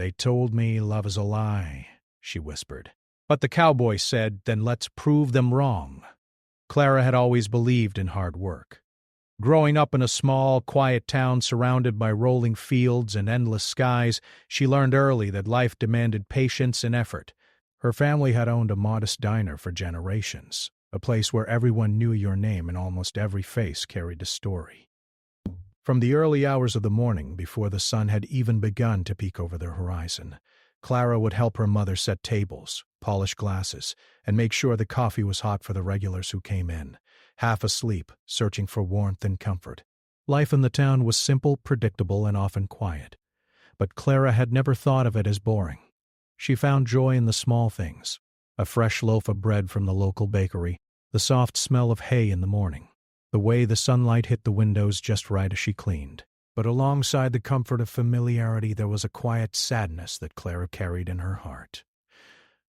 "They told me love is a lie," she whispered. But the cowboy said, "Then let's prove them wrong." Clara had always believed in hard work. Growing up in a small, quiet town surrounded by rolling fields and endless skies, she learned early that life demanded patience and effort. Her family had owned a modest diner for generations, a place where everyone knew your name and almost every face carried a story. From the early hours of the morning, before the sun had even begun to peek over the horizon, Clara would help her mother set tables, polish glasses, and make sure the coffee was hot for the regulars who came in, half asleep, searching for warmth and comfort. Life in the town was simple, predictable, and often quiet. But Clara had never thought of it as boring. She found joy in the small things: a fresh loaf of bread from the local bakery, the soft smell of hay in the morning, the way the sunlight hit the windows just right as she cleaned. But alongside the comfort of familiarity, there was a quiet sadness that Clara carried in her heart.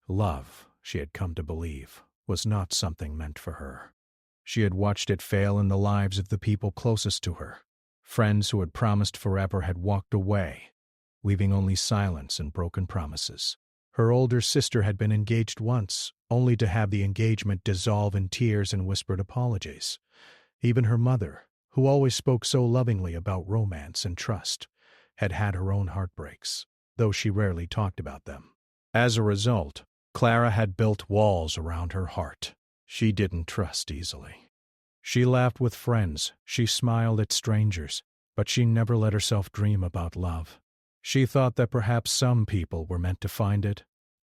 Love, she had come to believe, was not something meant for her. She had watched it fail in the lives of the people closest to her. Friends who had promised forever had walked away, leaving only silence and broken promises. Her older sister had been engaged once, only to have the engagement dissolve in tears and whispered apologies. Even her mother, who always spoke so lovingly about romance and trust, had had her own heartbreaks, though she rarely talked about them. As a result, Clara had built walls around her heart. She didn't trust easily. She laughed with friends, she smiled at strangers, but she never let herself dream about love. She thought that perhaps some people were meant to find it,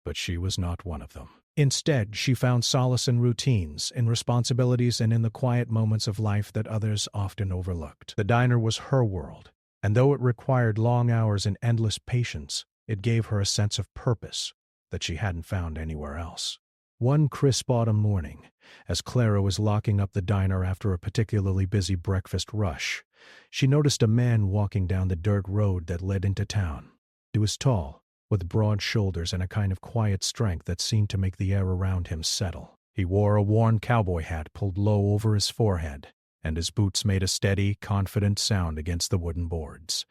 but she was not one of them. Instead, she found solace in routines, in responsibilities, and in the quiet moments of life that others often overlooked. The diner was her world, and though it required long hours and endless patience, it gave her a sense of purpose that she hadn't found anywhere else. One crisp autumn morning, as Clara was locking up the diner after a particularly busy breakfast rush, she noticed a man walking down the dirt road that led into town. He was tall, with broad shoulders and a kind of quiet strength that seemed to make the air around him settle. He wore a worn cowboy hat pulled low over his forehead, and his boots made a steady, confident sound against the wooden boards.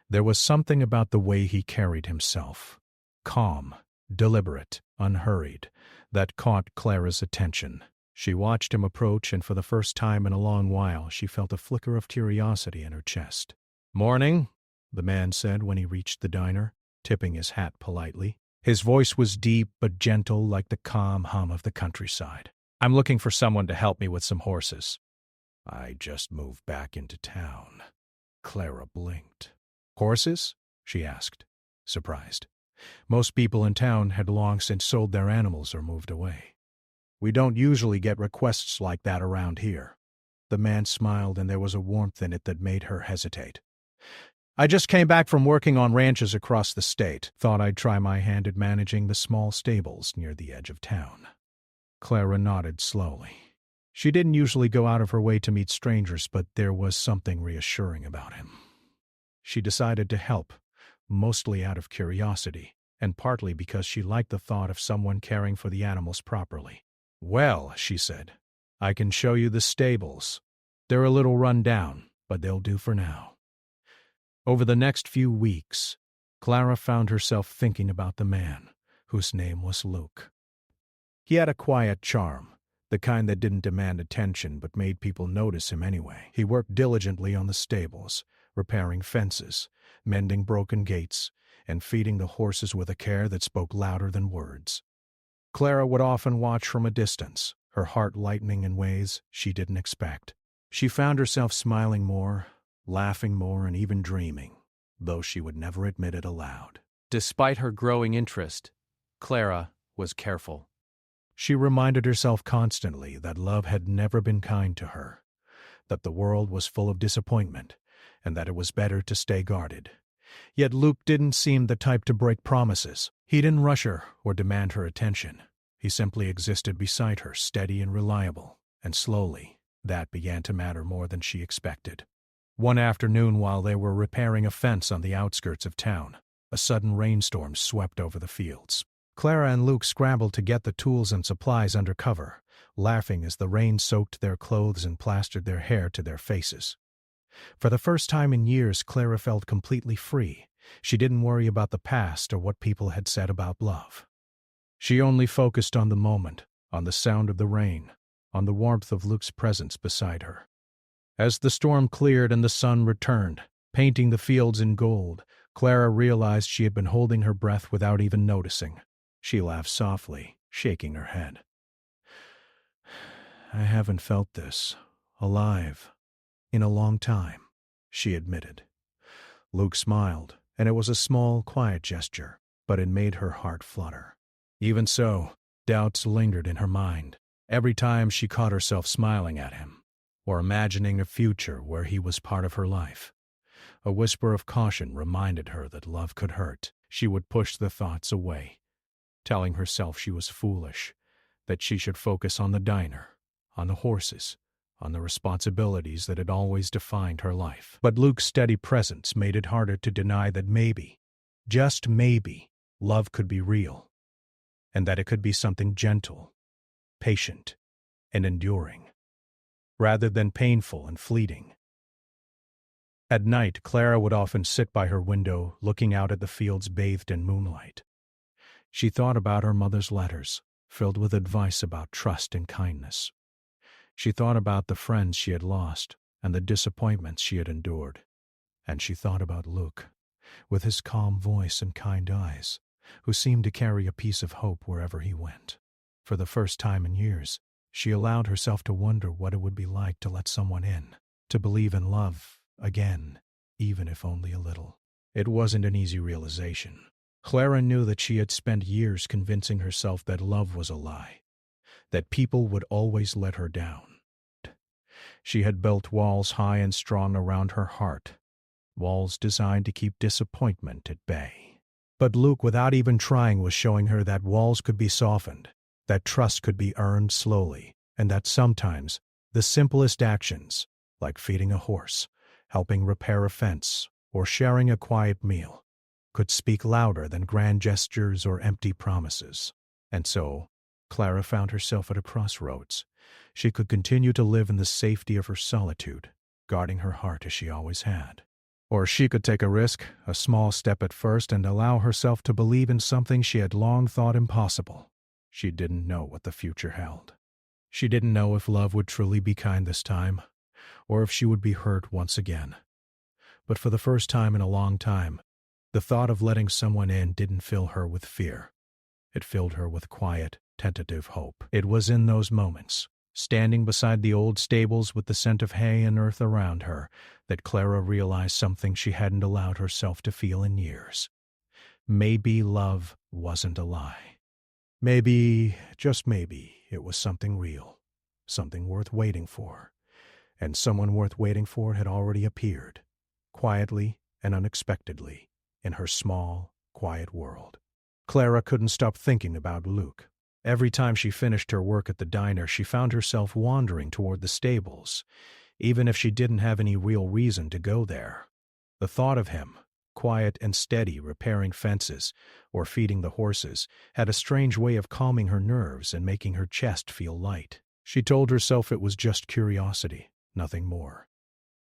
There was something about the way he carried himself, calm, deliberate, unhurried, that caught Clara's attention. She watched him approach, and for the first time in a long while she felt a flicker of curiosity in her chest. "Morning," the man said when he reached the diner, tipping his hat politely. His voice was deep but gentle, like the calm hum of the countryside. "I'm looking for someone to help me with some horses." "I just moved back into town." Clara blinked. "Horses?" she asked, surprised. Most people in town had long since sold their animals or moved away. "We don't usually get requests like that around here." The man smiled, and there was a warmth in it that made her hesitate. "I just came back from working on ranches across the state. Thought I'd try my hand at managing the small stables near the edge of town." Clara nodded slowly. She didn't usually go out of her way to meet strangers, but there was something reassuring about him. She decided to help, mostly out of curiosity, and partly because she liked the thought of someone caring for the animals properly. "Well," she said, "I can show you the stables. They're a little run down, but they'll do for now." Over the next few weeks, Clara found herself thinking about the man, whose name was Luke. He had a quiet charm, the kind that didn't demand attention but made people notice him anyway. He worked diligently on the stables, repairing fences, mending broken gates, and feeding the horses with a care that spoke louder than words. Clara would often watch from a distance, her heart lightening in ways she didn't expect. She found herself smiling more, laughing more, and even dreaming, though she would never admit it aloud. Despite her growing interest, Clara was careful. She reminded herself constantly that love had never been kind to her, that the world was full of disappointment, and that it was better to stay guarded. Yet Luke didn't seem the type to break promises. He didn't rush her or demand her attention. He simply existed beside her, steady and reliable, and slowly, that began to matter more than she expected. One afternoon, while they were repairing a fence on the outskirts of town, a sudden rainstorm swept over the fields. Clara and Luke scrambled to get the tools and supplies under cover, laughing as the rain soaked their clothes and plastered their hair to their faces. For the first time in years, Clara felt completely free, She didn't worry about the past or what people had said about love. She only focused on the moment, on the sound of the rain, on the warmth of Luke's presence beside her. As the storm cleared and the sun returned, painting the fields in gold, Clara realized she had been holding her breath without even noticing. She laughed softly, shaking her head. "I haven't felt this, alive, in a long time," she admitted. Luke smiled, and it was a small, quiet gesture, but it made her heart flutter. Even so, doubts lingered in her mind, every time she caught herself smiling at him, or imagining a future where he was part of her life. A whisper of caution reminded her that love could hurt. She would push the thoughts away, telling herself she was foolish, that she should focus on the diner, on the horses, on the responsibilities that had always defined her life. But Luke's steady presence made it harder to deny that maybe, just maybe, love could be real, and that it could be something gentle, patient, and enduring, rather than painful and fleeting. At night, Clara would often sit by her window, looking out at the fields bathed in moonlight. She thought about her mother's letters, filled with advice about trust and kindness. She thought about the friends she had lost and the disappointments she had endured. And she thought about Luke, with his calm voice and kind eyes, who seemed to carry a piece of hope wherever he went. For the first time in years, she allowed herself to wonder what it would be like to let someone in, to believe in love again, even if only a little. It wasn't an easy realization. Clara knew that she had spent years convincing herself that love was a lie, that people would always let her down. She had built walls high and strong around her heart, walls designed to keep disappointment at bay. But Luke, without even trying, was showing her that walls could be softened, that trust could be earned slowly, and that sometimes the simplest actions, like feeding a horse, helping repair a fence, or sharing a quiet meal, could speak louder than grand gestures or empty promises. And so, Clara found herself at a crossroads. She could continue to live in the safety of her solitude, guarding her heart as she always had. Or she could take a risk, a small step at first, and allow herself to believe in something she had long thought impossible. She didn't know what the future held. She didn't know if love would truly be kind this time, or if she would be hurt once again. But for the first time in a long time, the thought of letting someone in didn't fill her with fear. It filled her with quiet, tentative hope. It was in those moments, standing beside the old stables with the scent of hay and earth around her, that Clara realized something she hadn't allowed herself to feel in years. Maybe love wasn't a lie. Maybe, just maybe, it was something real, something worth waiting for. And someone worth waiting for had already appeared, quietly and unexpectedly, in her small, quiet world. Clara couldn't stop thinking about Luke. Every time she finished her work at the diner, she found herself wandering toward the stables, even if she didn't have any real reason to go there. The thought of him, quiet and steady, repairing fences or feeding the horses, had a strange way of calming her nerves and making her chest feel light. She told herself it was just curiosity, nothing more.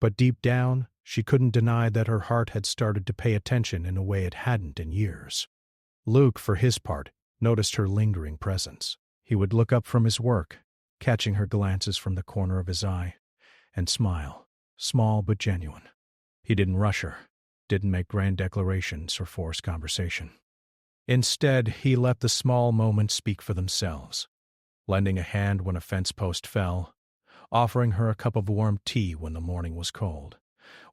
But deep down, she couldn't deny that her heart had started to pay attention in a way it hadn't in years. Luke, for his part, noticed her lingering presence. He would look up from his work, catching her glances from the corner of his eye, and smile, small but genuine. He didn't rush her, didn't make grand declarations or force conversation. Instead, he let the small moments speak for themselves, lending a hand when a fence post fell, offering her a cup of warm tea when the morning was cold,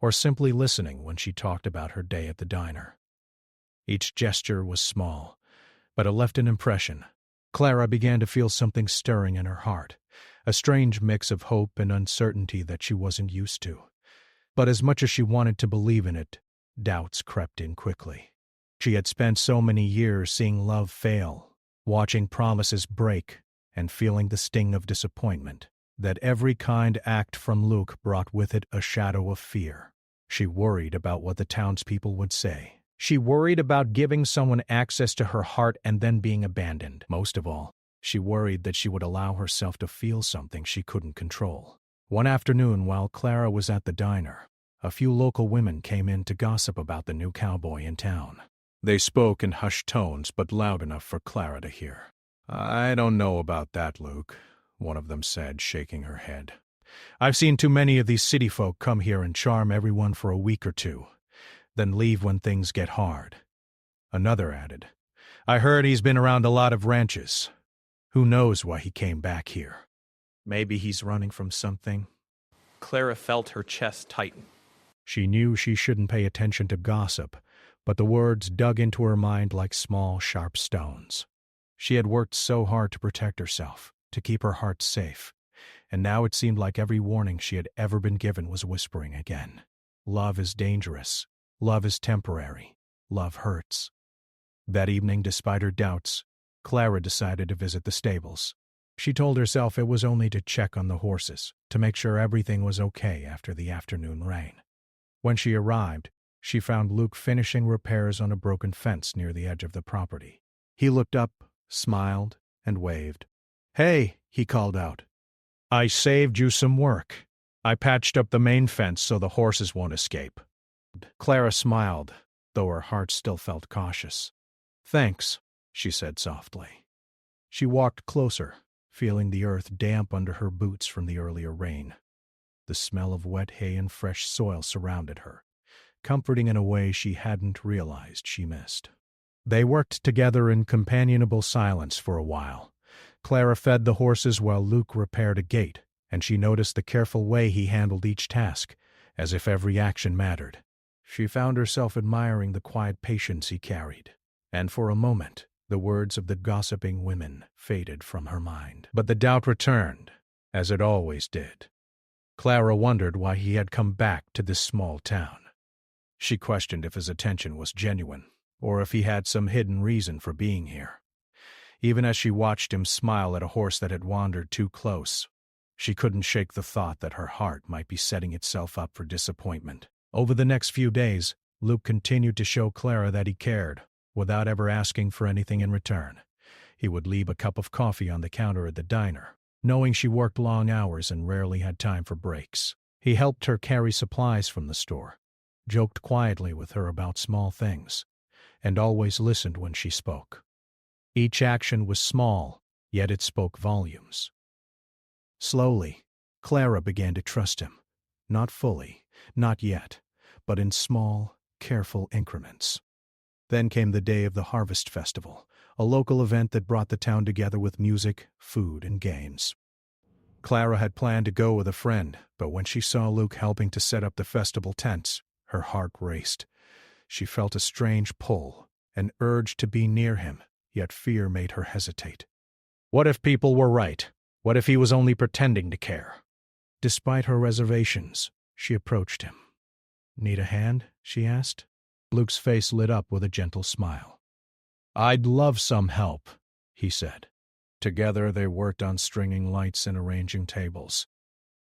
or simply listening when she talked about her day at the diner. Each gesture was small, but it left an impression. Clara began to feel something stirring in her heart, a strange mix of hope and uncertainty that she wasn't used to. But as much as she wanted to believe in it, doubts crept in quickly. She had spent so many years seeing love fail, watching promises break, and feeling the sting of disappointment, that every kind act from Luke brought with it a shadow of fear. She worried about what the townspeople would say. She worried about giving someone access to her heart and then being abandoned. Most of all, she worried that she would allow herself to feel something she couldn't control. One afternoon, while Clara was at the diner, A few local women came in to gossip about the new cowboy in town. They spoke in hushed tones, but loud enough for Clara to hear. "I don't know about that, Luke," one of them said, shaking her head. "I've seen too many of these city folk come here and charm everyone for a week or two, then leave when things get hard." Another added, "I heard he's been around a lot of ranches. Who knows why he came back here? Maybe he's running from something." Clara felt her chest tighten. She knew she shouldn't pay attention to gossip, but the words dug into her mind like small, sharp stones. She had worked so hard to protect herself, to keep her heart safe, and now it seemed like every warning she had ever been given was whispering again. Love is dangerous. Love is temporary. Love hurts. That evening, despite her doubts, Clara decided to visit the stables. She told herself it was only to check on the horses, to make sure everything was okay after the afternoon rain. When she arrived, she found Luke finishing repairs on a broken fence near the edge of the property. He looked up, smiled, and waved. "Hey," he called out. "I saved you some work. I patched up the main fence so the horses won't escape." Clara smiled, though her heart still felt cautious. "Thanks," she said softly. She walked closer, feeling the earth damp under her boots from the earlier rain. The smell of wet hay and fresh soil surrounded her, comforting in a way she hadn't realized she missed. They worked together in companionable silence for a while. Clara fed the horses while Luke repaired a gate, and she noticed the careful way he handled each task, as if every action mattered. She found herself admiring the quiet patience he carried, and for a moment the words of the gossiping women faded from her mind. But the doubt returned, as it always did. Clara wondered why he had come back to this small town. She questioned if his attention was genuine, or if he had some hidden reason for being here. Even as she watched him smile at a horse that had wandered too close, she couldn't shake the thought that her heart might be setting itself up for disappointment. Over the next few days, Luke continued to show Clara that he cared, without ever asking for anything in return. He would leave a cup of coffee on the counter at the diner, knowing she worked long hours and rarely had time for breaks. He helped her carry supplies from the store, joked quietly with her about small things, and always listened when she spoke. Each action was small, yet it spoke volumes. Slowly, Clara began to trust him. Not fully, not yet, but in small, careful increments. Then came the day of the Harvest Festival, a local event that brought the town together with music, food, and games. Clara had planned to go with a friend, but when she saw Luke helping to set up the festival tents, her heart raced. She felt a strange pull, an urge to be near him, yet fear made her hesitate. What if people were right? What if he was only pretending to care? Despite her reservations, she approached him. "Need a hand?" she asked. Luke's face lit up with a gentle smile. "I'd love some help," he said. Together they worked on stringing lights and arranging tables.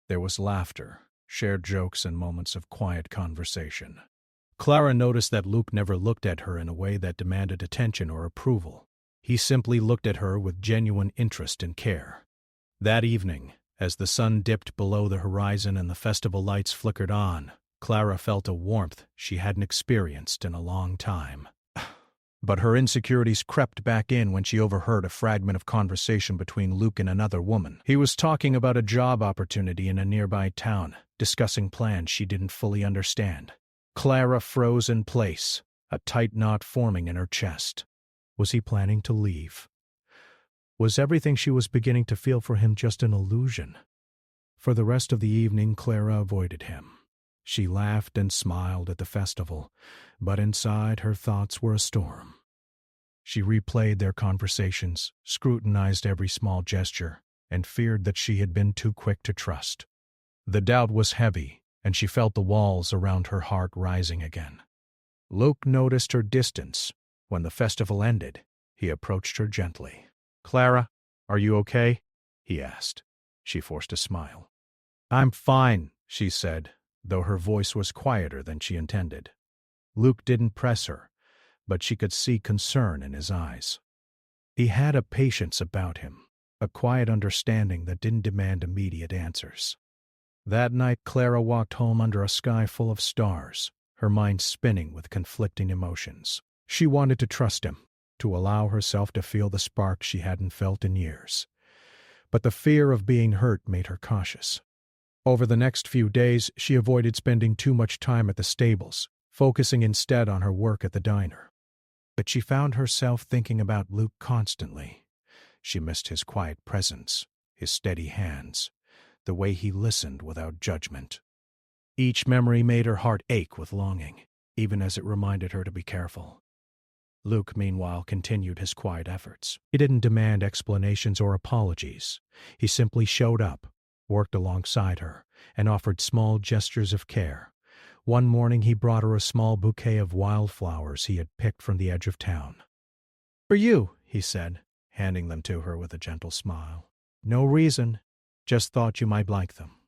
There was laughter, shared jokes, and moments of quiet conversation. Clara noticed that Luke never looked at her in a way that demanded attention or approval. He simply looked at her with genuine interest and care. That evening, as the sun dipped below the horizon and the festival lights flickered on, Clara felt a warmth she hadn't experienced in a long time. But her insecurities crept back in when she overheard a fragment of conversation between Luke and another woman. He was talking about a job opportunity in a nearby town, discussing plans she didn't fully understand. Clara froze in place, a tight knot forming in her chest. Was he planning to leave? Was everything she was beginning to feel for him just an illusion? For the rest of the evening, Clara avoided him. She laughed and smiled at the festival, but inside her thoughts were a storm. She replayed their conversations, scrutinized every small gesture, and feared that she had been too quick to trust. The doubt was heavy, and she felt the walls around her heart rising again. Luke noticed her distance. When the festival ended, he approached her gently. "Clara, are you okay?" he asked. She forced a smile. "I'm fine," she said, though her voice was quieter than she intended. Luke didn't press her, but she could see concern in his eyes. He had a patience about him, a quiet understanding that didn't demand immediate answers. That night, Clara walked home under a sky full of stars, her mind spinning with conflicting emotions. She wanted to trust him, to allow herself to feel the spark she hadn't felt in years. But the fear of being hurt made her cautious. Over the next few days, she avoided spending too much time at the stables, focusing instead on her work at the diner. But she found herself thinking about Luke constantly. She missed his quiet presence, his steady hands, the way he listened without judgment. Each memory made her heart ache with longing, even as it reminded her to be careful. Luke, meanwhile, continued his quiet efforts. He didn't demand explanations or apologies. He simply showed up, worked alongside her, and offered small gestures of care. One morning he brought her a small bouquet of wildflowers he had picked from the edge of town. "For you," he said, handing them to her with a gentle smile. "No reason, just thought you might like them."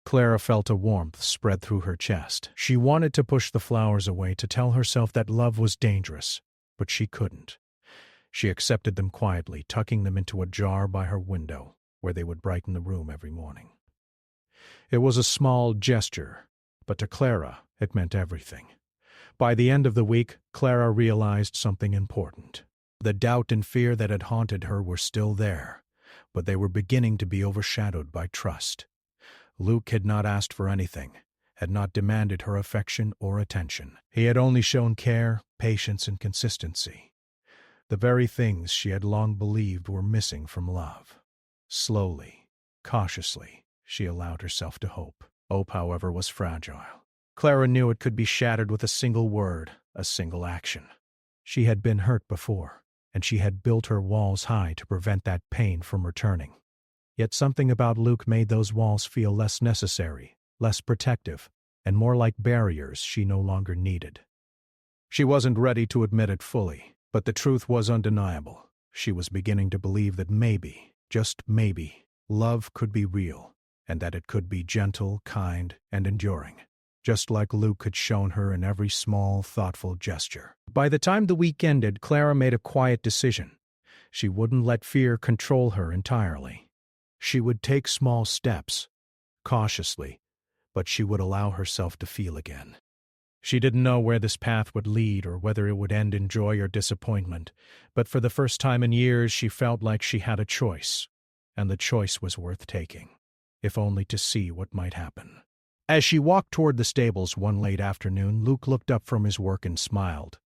Clara felt a warmth spread through her chest. She wanted to push the flowers away, to tell herself that love was dangerous, but she couldn't. She accepted them quietly, tucking them into a jar by her window, where they would brighten the room every morning. It was a small gesture, but to Clara it meant everything. By the end of the week, Clara realized something important. The doubt and fear that had haunted her were still there, but they were beginning to be overshadowed by trust. Luke had not asked for anything, had not demanded her affection or attention. He had only shown care, patience, and consistency. The very things she had long believed were missing from love. Slowly, cautiously, she allowed herself to hope. Hope, however, was fragile. Clara knew it could be shattered with a single word, a single action. She had been hurt before, and she had built her walls high to prevent that pain from returning. Yet something about Luke made those walls feel less necessary, less protective, and more like barriers she no longer needed. She wasn't ready to admit it fully, but the truth was undeniable. She was beginning to believe that maybe, just maybe, love could be real, and that it could be gentle, kind, and enduring, just like Luke had shown her in every small, thoughtful gesture. By the time the week ended, Clara made a quiet decision. She wouldn't let fear control her entirely. She would take small steps, cautiously, but she would allow herself to feel again. She didn't know where this path would lead or whether it would end in joy or disappointment, but for the first time in years she felt like she had a choice, and the choice was worth taking, if only to see what might happen. As she walked toward the stables one late afternoon, Luke looked up from his work and smiled.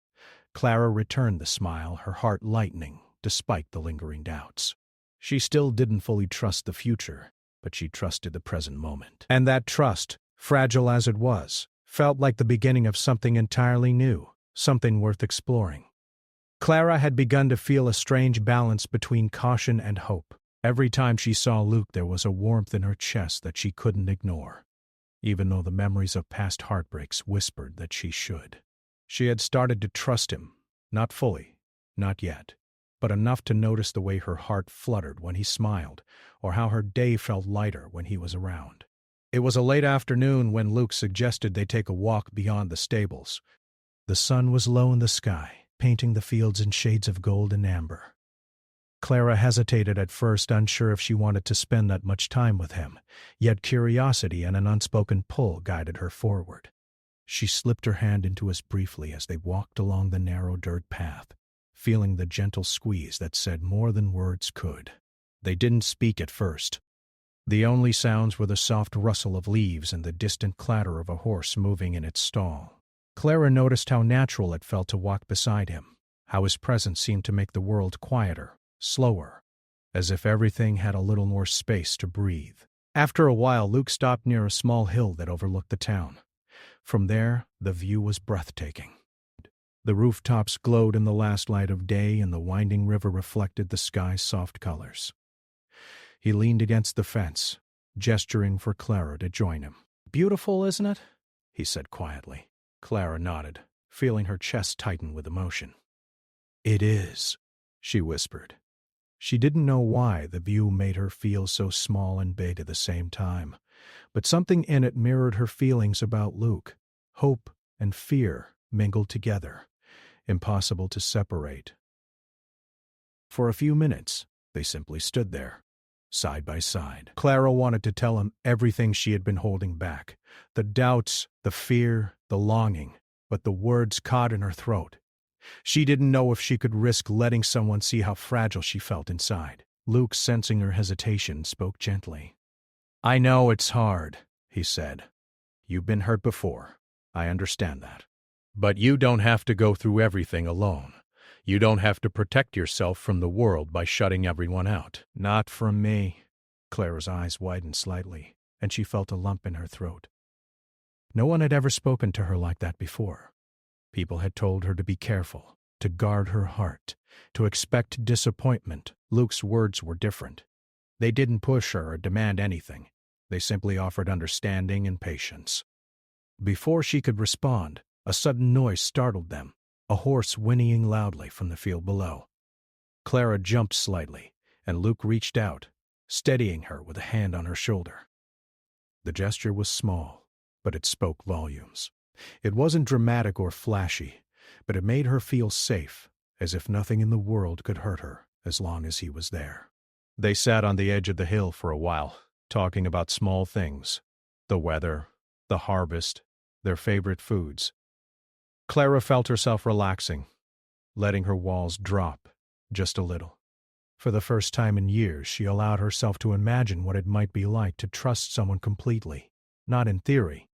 Clara returned the smile, her heart lightening, despite the lingering doubts. She still didn't fully trust the future, but she trusted the present moment. And that trust, fragile as it was, felt like the beginning of something entirely new, something worth exploring. Clara had begun to feel a strange balance between caution and hope. Every time she saw Luke, there was a warmth in her chest that she couldn't ignore, even though the memories of past heartbreaks whispered that she should. She had started to trust him, not fully, not yet, but enough to notice the way her heart fluttered when he smiled, or how her day felt lighter when he was around. It was a late afternoon when Luke suggested they take a walk beyond the stables. The sun was low in the sky, painting the fields in shades of gold and amber. Clara hesitated at first, unsure if she wanted to spend that much time with him, yet curiosity and an unspoken pull guided her forward. She slipped her hand into his briefly as they walked along the narrow dirt path, feeling the gentle squeeze that said more than words could. They didn't speak at first. The only sounds were the soft rustle of leaves and the distant clatter of a horse moving in its stall. Clara noticed how natural it felt to walk beside him, how his presence seemed to make the world quieter, slower, as if everything had a little more space to breathe. After a while, Luke stopped near a small hill that overlooked the town. From there, the view was breathtaking. The rooftops glowed in the last light of day, and the winding river reflected the sky's soft colors. He leaned against the fence, gesturing for Clara to join him. "Beautiful, isn't it?" he said quietly. Clara nodded, feeling her chest tighten with emotion. "It is," she whispered. She didn't know why the view made her feel so small and big at the same time, but something in it mirrored her feelings about Luke. Hope and fear mingled together, impossible to separate. For a few minutes, they simply stood there, side by side. Clara wanted to tell him everything she had been holding back, the doubts, the fear, the longing, but the words caught in her throat. She didn't know if she could risk letting someone see how fragile she felt inside. Luke, sensing her hesitation, spoke gently. "I know it's hard," he said. "You've been hurt before. I understand that. But you don't have to go through everything alone. You don't have to protect yourself from the world by shutting everyone out." "Not from me." Clara's eyes widened slightly, and she felt a lump in her throat. No one had ever spoken to her like that before. People had told her to be careful, to guard her heart, to expect disappointment. Luke's words were different. They didn't push her or demand anything. They simply offered understanding and patience. Before she could respond, a sudden noise startled them, a horse whinnying loudly from the field below. Clara jumped slightly, and Luke reached out, steadying her with a hand on her shoulder. The gesture was small, but it spoke volumes. It wasn't dramatic or flashy, but it made her feel safe, as if nothing in the world could hurt her as long as he was there. They sat on the edge of the hill for a while, talking about small things, the weather, the harvest, their favorite foods. Clara felt herself relaxing, letting her walls drop just a little. For the first time in years, she allowed herself to imagine what it might be like to trust someone completely, not in theory,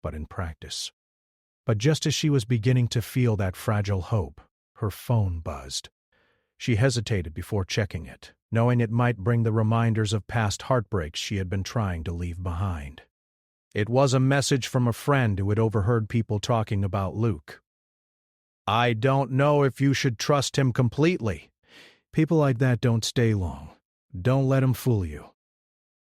but in practice. But just as she was beginning to feel that fragile hope, her phone buzzed. She hesitated before checking it, knowing it might bring the reminders of past heartbreaks she had been trying to leave behind. It was a message from a friend who had overheard people talking about Luke. "I don't know if you should trust him completely. People like that don't stay long. Don't let him fool you."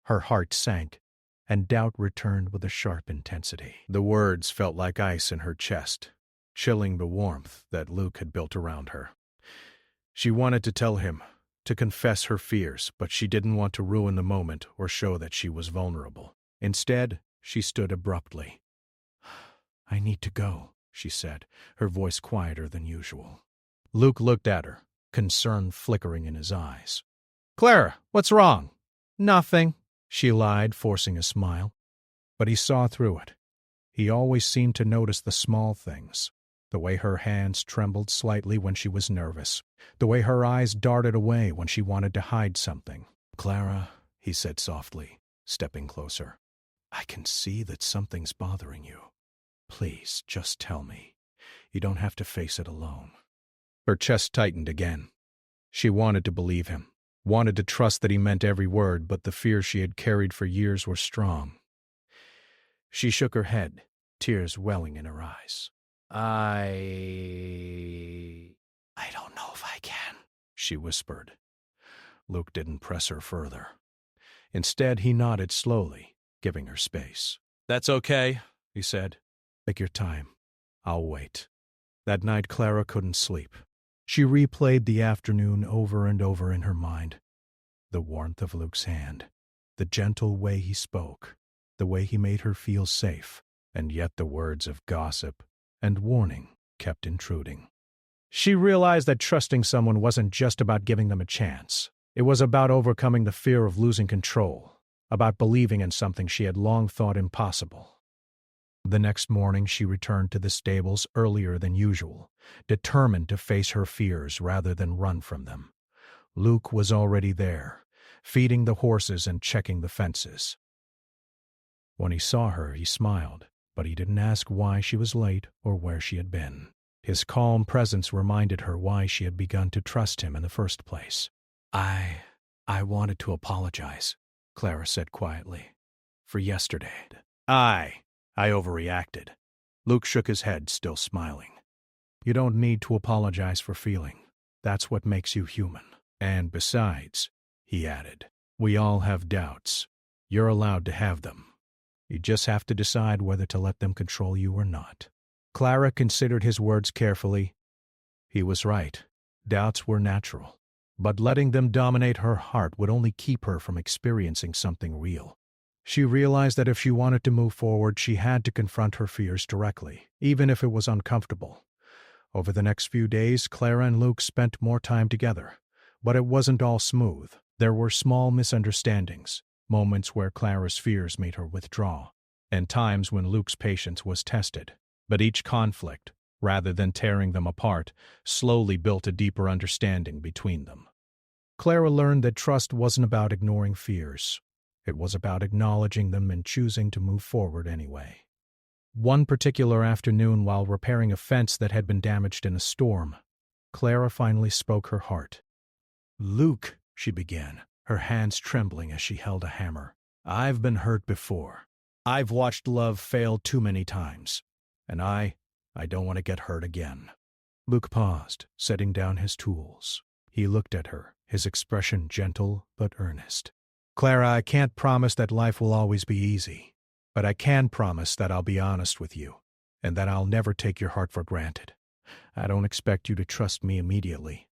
Her heart sank, and doubt returned with a sharp intensity. The words felt like ice in her chest, chilling the warmth that Luke had built around her. She wanted to tell him, to confess her fears, but she didn't want to ruin the moment or show that she was vulnerable. Instead, she stood abruptly. "I need to go," she said, her voice quieter than usual. Luke looked at her, concern flickering in his eyes. "Clara, what's wrong?" "Nothing," she lied, forcing a smile. But he saw through it. He always seemed to notice the small things, the way her hands trembled slightly when she was nervous, the way her eyes darted away when she wanted to hide something. "Clara," he said softly, stepping closer, "I can see that something's bothering you. Please, just tell me. You don't have to face it alone." Her chest tightened again. She wanted to believe him, wanted to trust that he meant every word, but the fears she had carried for years were strong. She shook her head, tears welling in her eyes. I don't know if I can," she whispered. Luke didn't press her further. Instead, he nodded slowly, giving her space. "That's okay," he said. "Take your time. I'll wait." That night, Clara couldn't sleep. She replayed the afternoon over and over in her mind. The warmth of Luke's hand, the gentle way he spoke, the way he made her feel safe, and yet the words of gossip and warning kept intruding. She realized that trusting someone wasn't just about giving them a chance. It was about overcoming the fear of losing control, about believing in something she had long thought impossible. The next morning she returned to the stables earlier than usual, determined to face her fears rather than run from them. Luke was already there, feeding the horses and checking the fences. When he saw her, he smiled, but he didn't ask why she was late or where she had been. His calm presence reminded her why she had begun to trust him in the first place. I wanted to apologize," Clara said quietly, "for yesterday. I overreacted." Luke shook his head, still smiling. "You don't need to apologize for feeling. That's what makes you human. And besides," he added, "we all have doubts. You're allowed to have them. You just have to decide whether to let them control you or not." Clara considered his words carefully. He was right. Doubts were natural. But letting them dominate her heart would only keep her from experiencing something real. She realized that if she wanted to move forward, she had to confront her fears directly, even if it was uncomfortable. Over the next few days, Clara and Luke spent more time together, but it wasn't all smooth. There were small misunderstandings, moments where Clara's fears made her withdraw, and times when Luke's patience was tested. But each conflict, rather than tearing them apart, slowly built a deeper understanding between them. Clara learned that trust wasn't about ignoring fears. It was about acknowledging them and choosing to move forward anyway. One particular afternoon, while repairing a fence that had been damaged in a storm, Clara finally spoke her heart. "Luke," she began, her hands trembling as she held a hammer, "I've been hurt before. I've watched love fail too many times, and I don't want to get hurt again." Luke paused, setting down his tools. He looked at her, his expression gentle but earnest. "Clara, I can't promise that life will always be easy, but I can promise that I'll be honest with you, and that I'll never take your heart for granted. I don't expect you to trust me immediately.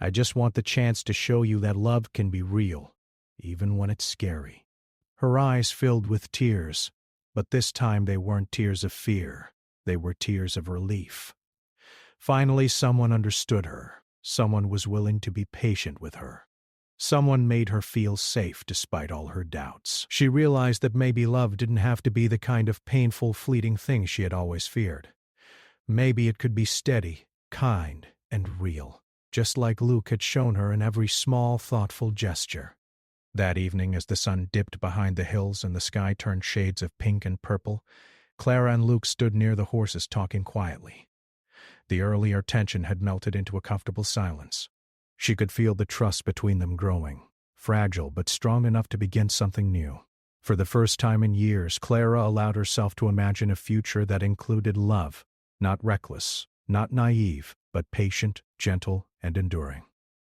I just want the chance to show you that love can be real, even when it's scary." Her eyes filled with tears, but this time they weren't tears of fear. They were tears of relief. Finally, someone understood her. Someone was willing to be patient with her. Someone made her feel safe despite all her doubts. She realized that maybe love didn't have to be the kind of painful, fleeting thing she had always feared. Maybe it could be steady, kind, and real, just like Luke had shown her in every small, thoughtful gesture. That evening, as the sun dipped behind the hills and the sky turned shades of pink and purple, Clara and Luke stood near the horses talking quietly. The earlier tension had melted into a comfortable silence. She could feel the trust between them growing, fragile but strong enough to begin something new. For the first time in years, Clara allowed herself to imagine a future that included love, not reckless, not naive, but patient, gentle, and enduring.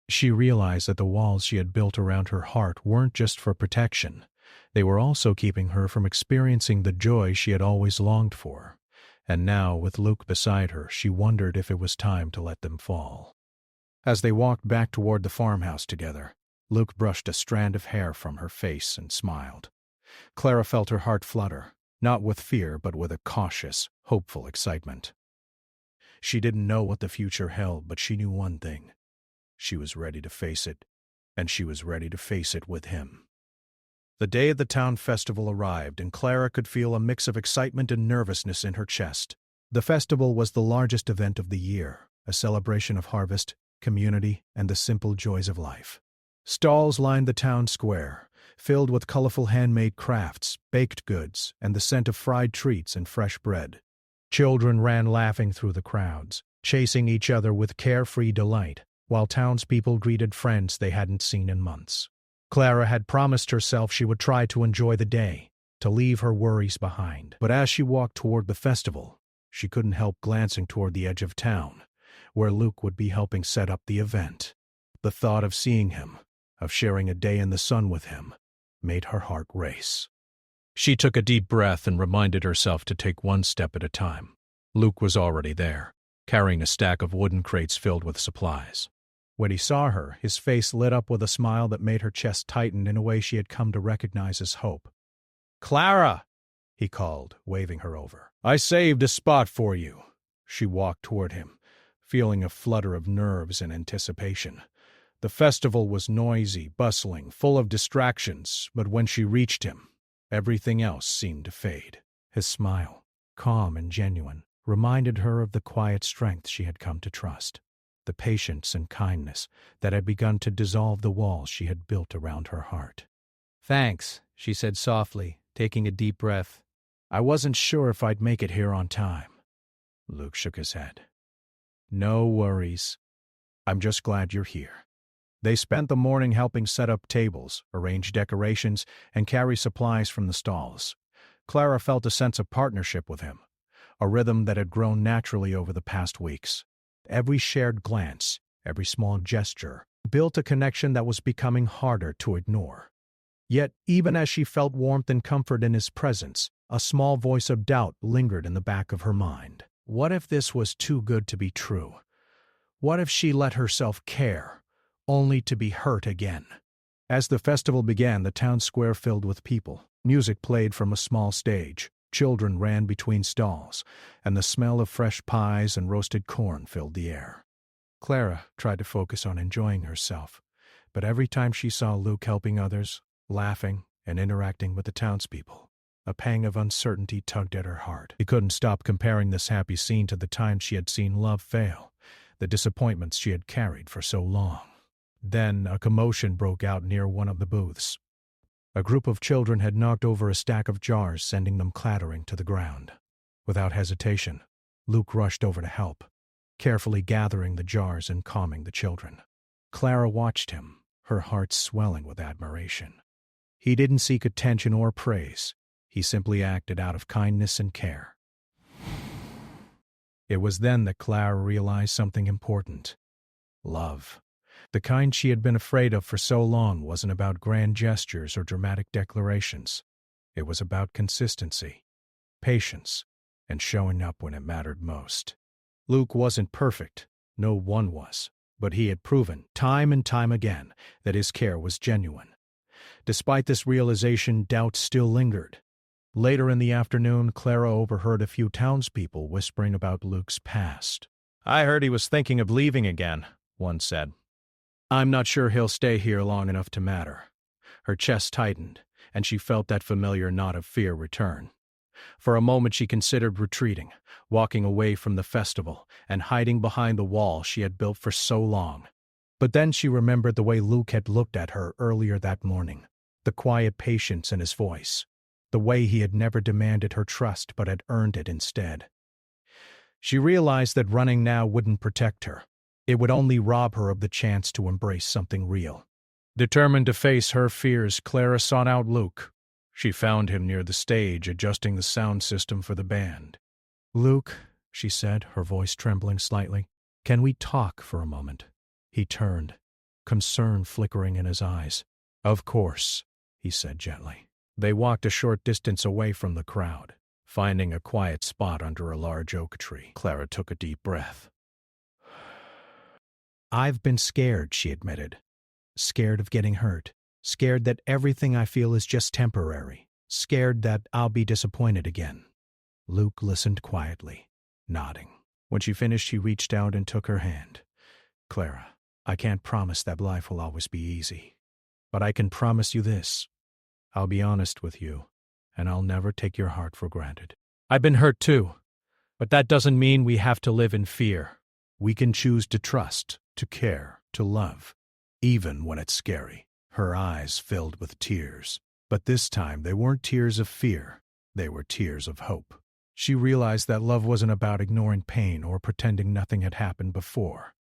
She realized that the walls she had built around her heart weren't just for protection. They were also keeping her from experiencing the joy she had always longed for. And now, with Luke beside her, she wondered if it was time to let them fall. As they walked back toward the farmhouse together, Luke brushed a strand of hair from her face and smiled. Clara felt her heart flutter, not with fear but with a cautious, hopeful excitement. She didn't know what the future held, but she knew one thing. She was ready to face it, and she was ready to face it with him. The day of the town festival arrived, and Clara could feel a mix of excitement and nervousness in her chest. The festival was the largest event of the year, a celebration of harvest, community, and the simple joys of life. Stalls lined the town square, filled with colorful handmade crafts, baked goods, and the scent of fried treats and fresh bread. Children ran laughing through the crowds, chasing each other with carefree delight, while townspeople greeted friends they hadn't seen in months. Clara had promised herself she would try to enjoy the day, to leave her worries behind. But as she walked toward the festival, she couldn't help glancing toward the edge of town, where Luke would be helping set up the event. The thought of seeing him, of sharing a day in the sun with him, made her heart race. She took a deep breath and reminded herself to take one step at a time. Luke was already there, carrying a stack of wooden crates filled with supplies. When he saw her, his face lit up with a smile that made her chest tighten in a way she had come to recognize as hope. "Clara!" he called, waving her over. "I saved a spot for you." She walked toward him, feeling a flutter of nerves and anticipation. The festival was noisy, bustling, full of distractions, but when she reached him, everything else seemed to fade. His smile, calm and genuine, reminded her of the quiet strength she had come to trust, the patience and kindness that had begun to dissolve the walls she had built around her heart. "Thanks," she said softly, taking a deep breath. "I wasn't sure if I'd make it here on time." Luke shook his head. "No worries. I'm just glad you're here." They spent the morning helping set up tables, arrange decorations, and carry supplies from the stalls. Clara felt a sense of partnership with him, a rhythm that had grown naturally over the past weeks. Every shared glance, every small gesture, built a connection that was becoming harder to ignore. Yet, even as she felt warmth and comfort in his presence, a small voice of doubt lingered in the back of her mind. What if this was too good to be true? What if she let herself care, only to be hurt again? As the festival began, the town square filled with people. Music played from a small stage. Children ran between stalls, and the smell of fresh pies and roasted corn filled the air. Clara tried to focus on enjoying herself, But every time she saw Luke helping others, laughing, and interacting with the townspeople, a pang of uncertainty tugged at her heart. She couldn't stop comparing this happy scene to the times she had seen love fail, the disappointments she had carried for so long. Then a commotion broke out near one of the booths. A group of children had knocked over a stack of jars, sending them clattering to the ground. Without hesitation, Luke rushed over to help, carefully gathering the jars and calming the children. Clara watched him, her heart swelling with admiration. He didn't seek attention or praise. He simply acted out of kindness and care. It was then that Clara realized something important. Love. The kind she had been afraid of for so long wasn't about grand gestures or dramatic declarations. It was about consistency, patience, and showing up when it mattered most. Luke wasn't perfect, no one was, but he had proven, time and time again, that his care was genuine. Despite this realization, doubt still lingered. Later in the afternoon, Clara overheard a few townspeople whispering about Luke's past. "I heard he was thinking of leaving again," one said. "I'm not sure he'll stay here long enough to matter." Her chest tightened, and she felt that familiar knot of fear return. For a moment she considered retreating, walking away from the festival, and hiding behind the wall she had built for so long. But then she remembered the way Luke had looked at her earlier that morning, the quiet patience in his voice, the way he had never demanded her trust but had earned it instead. She realized that running now wouldn't protect her. It would only rob her of the chance to embrace something real. Determined to face her fears, Clara sought out Luke. She found him near the stage, adjusting the sound system for the band. "Luke," she said, her voice trembling slightly, "can we talk for a moment?" He turned, concern flickering in his eyes. "Of course," he said gently. They walked a short distance away from the crowd. Finding a quiet spot under a large oak tree, Clara took a deep breath. "I've been scared," she admitted. "Scared of getting hurt. Scared that everything I feel is just temporary. Scared that I'll be disappointed again." Luke listened quietly, nodding. When she finished, he reached out and took her hand. "Clara, I can't promise that life will always be easy. But I can promise you this. I'll be honest with you, and I'll never take your heart for granted. I've been hurt too, but that doesn't mean we have to live in fear. We can choose to trust, to care, to love, even when it's scary." Her eyes filled with tears, but this time they weren't tears of fear. They were tears of hope. She realized that love wasn't about ignoring pain or pretending nothing had happened before.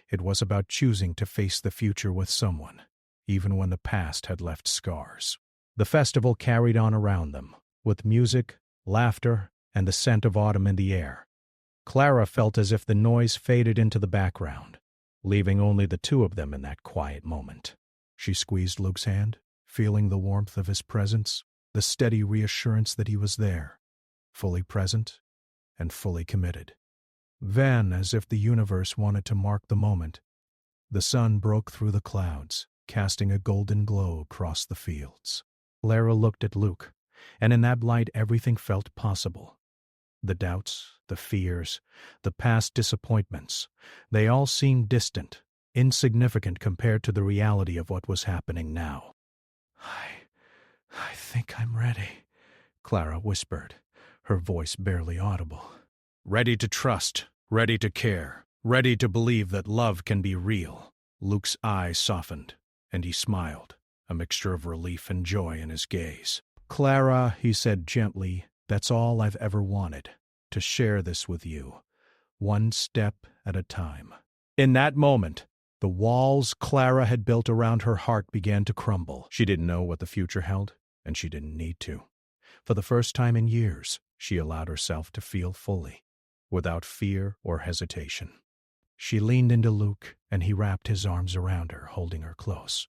It was about choosing to face the future with someone, even when the past had left scars. The festival carried on around them, with music, laughter, and the scent of autumn in the air. Clara felt as if the noise faded into the background, leaving only the two of them in that quiet moment. She squeezed Luke's hand, feeling the warmth of his presence, the steady reassurance that he was there, fully present and fully committed. Then, as if the universe wanted to mark the moment, the sun broke through the clouds, casting a golden glow across the fields. Clara looked at Luke, and in that light everything felt possible. The doubts, the fears, the past disappointments, they all seemed distant, insignificant compared to the reality of what was happening now. I think I'm ready," Clara whispered, her voice barely audible. "Ready to trust, ready to care, ready to believe that love can be real." Luke's eyes softened, and he smiled, a mixture of relief and joy in his gaze. "Clara," he said gently, "that's all I've ever wanted, to share this with you, one step at a time." In that moment, the walls Clara had built around her heart began to crumble. She didn't know what the future held, and she didn't need to. For the first time in years, she allowed herself to feel fully, without fear or hesitation. She leaned into Luke, and he wrapped his arms around her, holding her close.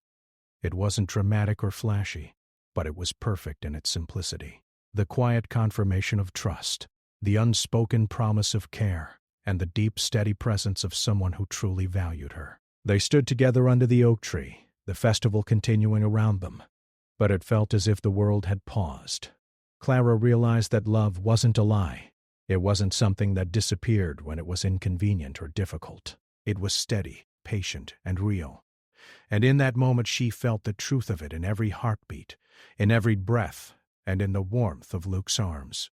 It wasn't dramatic or flashy, but it was perfect in its simplicity. The quiet confirmation of trust, the unspoken promise of care, and the deep, steady presence of someone who truly valued her. They stood together under the oak tree, the festival continuing around them, but it felt as if the world had paused. Clara realized that love wasn't a lie. It wasn't something that disappeared when it was inconvenient or difficult. It was steady, patient, and real. And in that moment she felt the truth of it in every heartbeat, in every breath, and in the warmth of Luke's arms.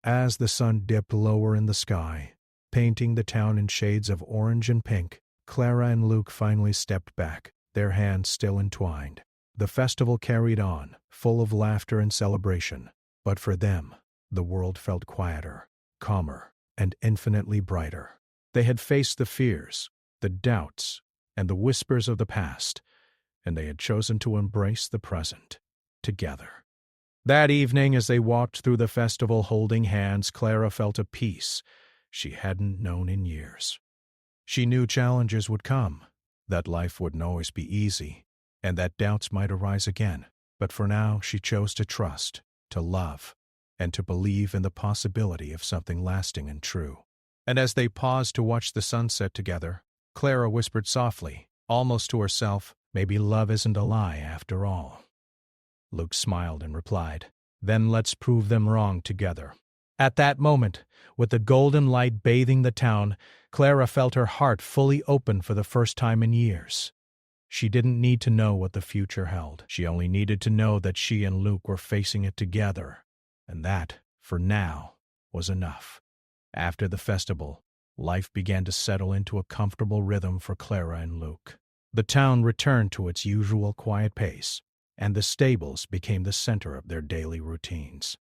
As the sun dipped lower in the sky, painting the town in shades of orange and pink, Clara and Luke finally stepped back, their hands still entwined. The festival carried on, full of laughter and celebration, but for them, the world felt quieter, calmer, and infinitely brighter. They had faced the fears, the doubts, and the whispers of the past, and they had chosen to embrace the present, together. That evening, as they walked through the festival holding hands, Clara felt a peace she hadn't known in years. She knew challenges would come, that life wouldn't always be easy, and that doubts might arise again, but for now she chose to trust, to love, and to believe in the possibility of something lasting and true. And as they paused to watch the sunset together, Clara whispered softly, almost to herself, "Maybe love isn't a lie after all." Luke smiled and replied, "Then let's prove them wrong together." At that moment, with the golden light bathing the town, Clara felt her heart fully open for the first time in years. She didn't need to know what the future held. She only needed to know that she and Luke were facing it together, and that, for now, was enough. After the festival, life began to settle into a comfortable rhythm for Clara and Luke. The town returned to its usual quiet pace, and the stables became the center of their daily routines.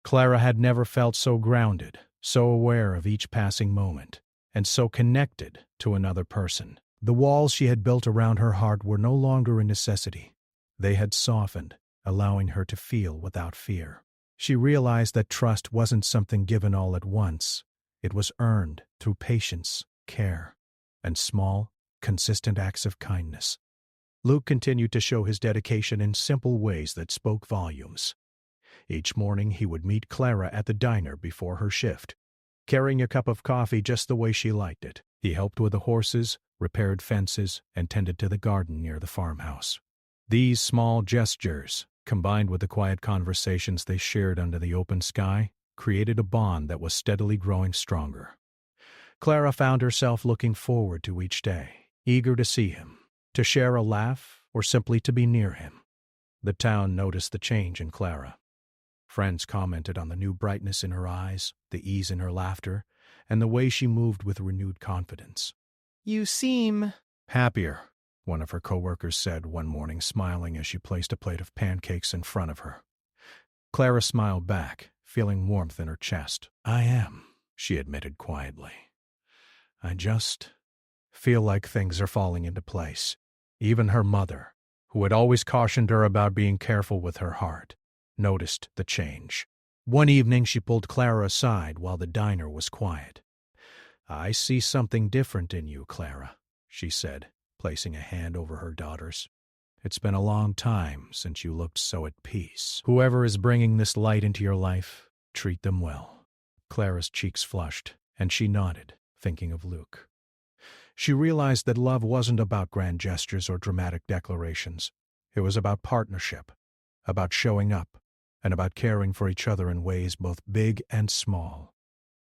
Clara had never felt so grounded, so aware of each passing moment, and so connected to another person. The walls she had built around her heart were no longer a necessity. They had softened, allowing her to feel without fear. She realized that trust wasn't something given all at once. It was earned through patience, care, and small, consistent acts of kindness. Luke continued to show his dedication in simple ways that spoke volumes. Each morning he would meet Clara at the diner before her shift, carrying a cup of coffee just the way she liked it. He helped with the horses, repaired fences, and tended to the garden near the farmhouse. These small gestures, combined with the quiet conversations they shared under the open sky, created a bond that was steadily growing stronger. Clara found herself looking forward to each day, eager to see him, to share a laugh, or simply to be near him. The town noticed the change in Clara. Friends commented on the new brightness in her eyes, the ease in her laughter, and the way she moved with renewed confidence. "You seem happier," one of her coworkers said one morning, smiling as she placed a plate of pancakes in front of her. Clara smiled back, feeling warmth in her chest. "I am," she admitted quietly. "I just feel like things are falling into place." Even her mother, who had always cautioned her about being careful with her heart, noticed the change. One evening she pulled Clara aside while the diner was quiet. "I see something different in you, Clara," she said, placing a hand over her daughter's. "It's been a long time since you looked so at peace. Whoever is bringing this light into your life, treat them well." Clara's cheeks flushed, and she nodded, thinking of Luke. She realized that love wasn't about grand gestures or dramatic declarations. It was about partnership, about showing up, and about caring for each other in ways both big and small.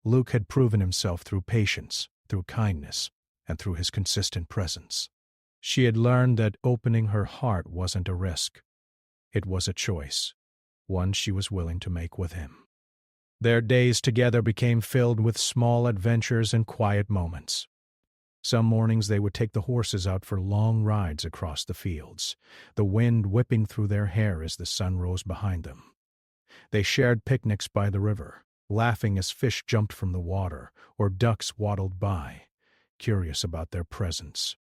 Luke had proven himself through patience, through kindness, and through his consistent presence. She had learned that opening her heart wasn't a risk. It was a choice, one she was willing to make with him. Their days together became filled with small adventures and quiet moments. Some mornings they would take the horses out for long rides across the fields, the wind whipping through their hair as the sun rose behind them. They shared picnics by the river, laughing as fish jumped from the water or ducks waddled by, curious about their presence.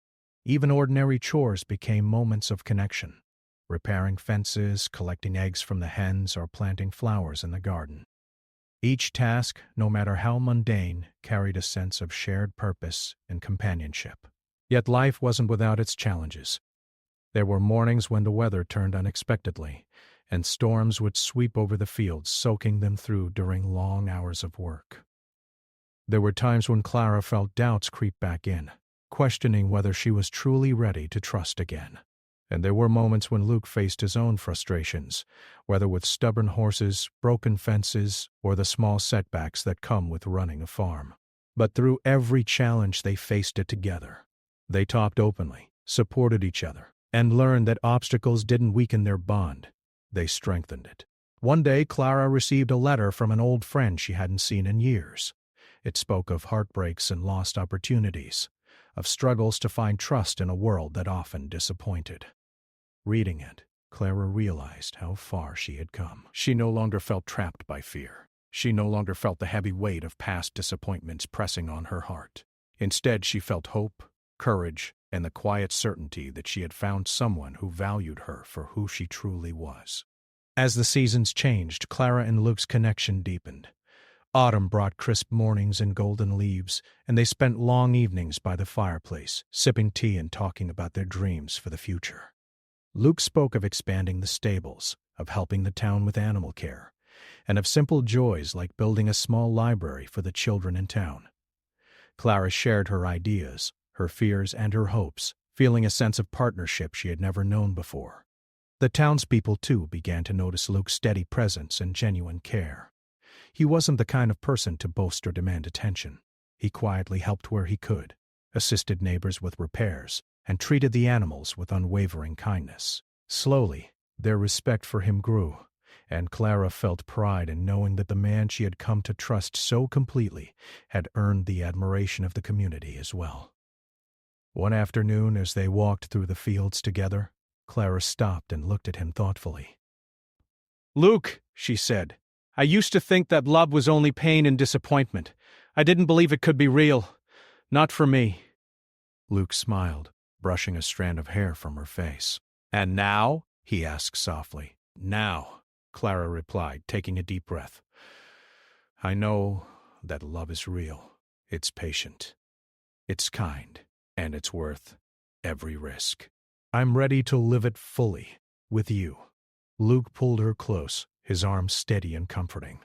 Even ordinary chores became moments of connection, repairing fences, collecting eggs from the hens, or planting flowers in the garden. Each task, no matter how mundane, carried a sense of shared purpose and companionship. Yet life wasn't without its challenges. There were mornings when the weather turned unexpectedly, and storms would sweep over the fields, soaking them through during long hours of work. There were times when Clara felt doubts creep back in, questioning whether she was truly ready to trust again. And there were moments when Luke faced his own frustrations, whether with stubborn horses, broken fences, or the small setbacks that come with running a farm. But through every challenge they faced it together. They talked openly, supported each other, and learned that obstacles didn't weaken their bond, they strengthened it. One day, Clara received a letter from an old friend she hadn't seen in years. It spoke of heartbreaks and lost opportunities, of struggles to find trust in a world that often disappointed. Reading it, Clara realized how far she had come. She no longer felt trapped by fear. She no longer felt the heavy weight of past disappointments pressing on her heart. Instead, she felt hope, courage, and the quiet certainty that she had found someone who valued her for who she truly was. As the seasons changed, Clara and Luke's connection deepened. Autumn brought crisp mornings and golden leaves, and they spent long evenings by the fireplace, sipping tea and talking about their dreams for the future. Luke spoke of expanding the stables, of helping the town with animal care, and of simple joys like building a small library for the children in town. Clara shared her ideas, her fears, and her hopes, feeling a sense of partnership she had never known before. The townspeople, too, began to notice Luke's steady presence and genuine care. He wasn't the kind of person to boast or demand attention. He quietly helped where he could, assisted neighbors with repairs, and treated the animals with unwavering kindness. Slowly, their respect for him grew, and Clara felt pride in knowing that the man she had come to trust so completely had earned the admiration of the community as well. One afternoon, as they walked through the fields together, Clara stopped and looked at him thoughtfully. "Luke," she said, "I used to think that love was only pain and disappointment. I didn't believe it could be real. Not for me." Luke smiled, brushing a strand of hair from her face. "And now?" he asked softly. "Now," Clara replied, taking a deep breath. "I know that love is real. It's patient. It's kind. And it's worth every risk. I'm ready to live it fully, with you." Luke pulled her close, his arms steady and comforting.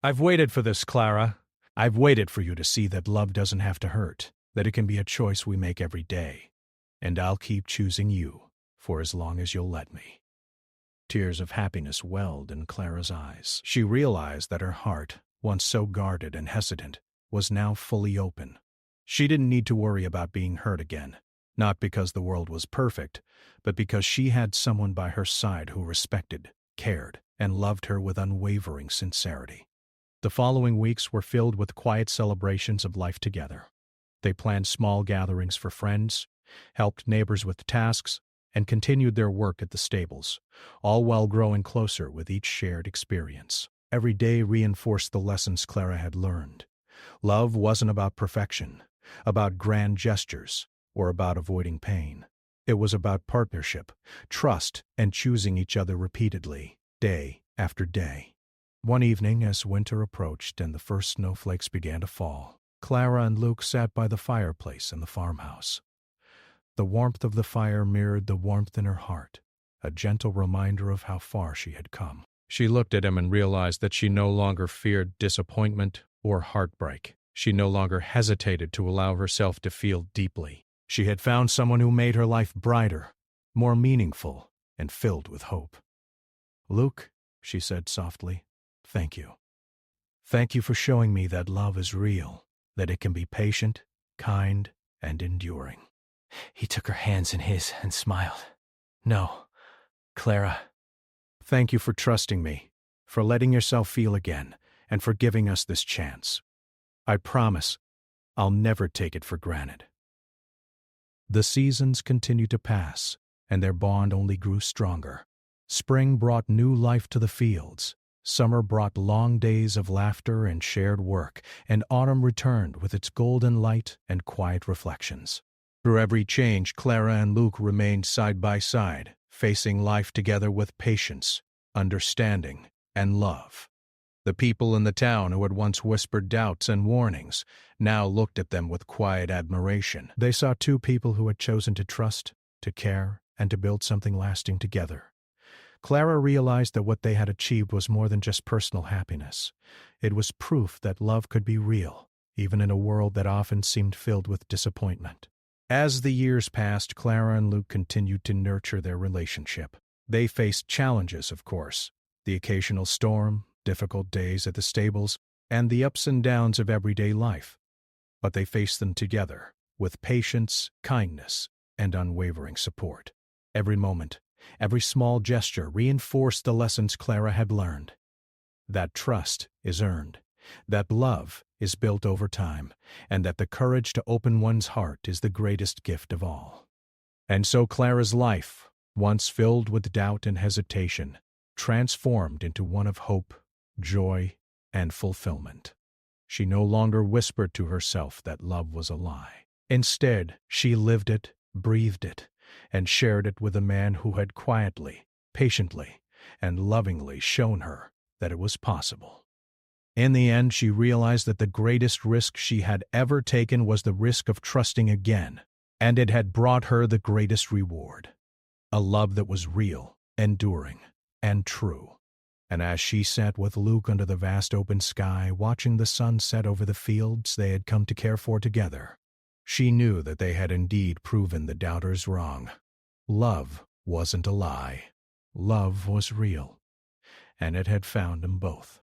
"I've waited for this, Clara. I've waited for you to see that love doesn't have to hurt, that it can be a choice we make every day. And I'll keep choosing you for as long as you'll let me." Tears of happiness welled in Clara's eyes. She realized that her heart, once so guarded and hesitant, was now fully open. She didn't need to worry about being hurt again, not because the world was perfect, but because she had someone by her side who respected, cared, and loved her with unwavering sincerity. The following weeks were filled with quiet celebrations of life together. They planned small gatherings for friends, helped neighbors with tasks, and continued their work at the stables, all while growing closer with each shared experience. Every day reinforced the lessons Clara had learned. Love wasn't about perfection, about grand gestures, or about avoiding pain. It was about partnership, trust, and choosing each other repeatedly, day after day. One evening, as winter approached and the first snowflakes began to fall, Clara and Luke sat by the fireplace in the farmhouse. The warmth of the fire mirrored the warmth in her heart, a gentle reminder of how far she had come. She looked at him and realized that she no longer feared disappointment or heartbreak. She no longer hesitated to allow herself to feel deeply. She had found someone who made her life brighter, more meaningful, and filled with hope. "Luke," she said softly, "thank you. Thank you for showing me that love is real, that it can be patient, kind, and enduring." He took her hands in his and smiled. "No, Clara." "Thank you for trusting me, for letting yourself feel again, and for giving us this chance. I promise I'll never take it for granted." The seasons continued to pass, and their bond only grew stronger. Spring brought new life to the fields. Summer brought long days of laughter and shared work, and autumn returned with its golden light and quiet reflections. Through every change, Clara and Luke remained side by side, facing life together with patience, understanding, and love. The people in the town who had once whispered doubts and warnings now looked at them with quiet admiration. They saw two people who had chosen to trust, to care, and to build something lasting together. Clara realized that what they had achieved was more than just personal happiness. It was proof that love could be real, even in a world that often seemed filled with disappointment. As the years passed, Clara and Luke continued to nurture their relationship. They faced challenges, of course, the occasional storm, difficult days at the stables, and the ups and downs of everyday life. But they faced them together, with patience, kindness, and unwavering support. Every moment, every small gesture reinforced the lessons Clara had learned. That trust is earned, that love is built over time, and that the courage to open one's heart is the greatest gift of all. And so Clara's life, once filled with doubt and hesitation, transformed into one of hope, joy, and fulfillment. She no longer whispered to herself that love was a lie. Instead, she lived it, breathed it, and shared it with a man who had quietly, patiently, and lovingly shown her that it was possible. In the end, she realized that the greatest risk she had ever taken was the risk of trusting again, and it had brought her the greatest reward. A love that was real, enduring, and true. And as she sat with Luke under the vast open sky, watching the sun set over the fields they had come to care for together, she knew that they had indeed proven the doubters wrong. Love wasn't a lie. Love was real, and it had found them both.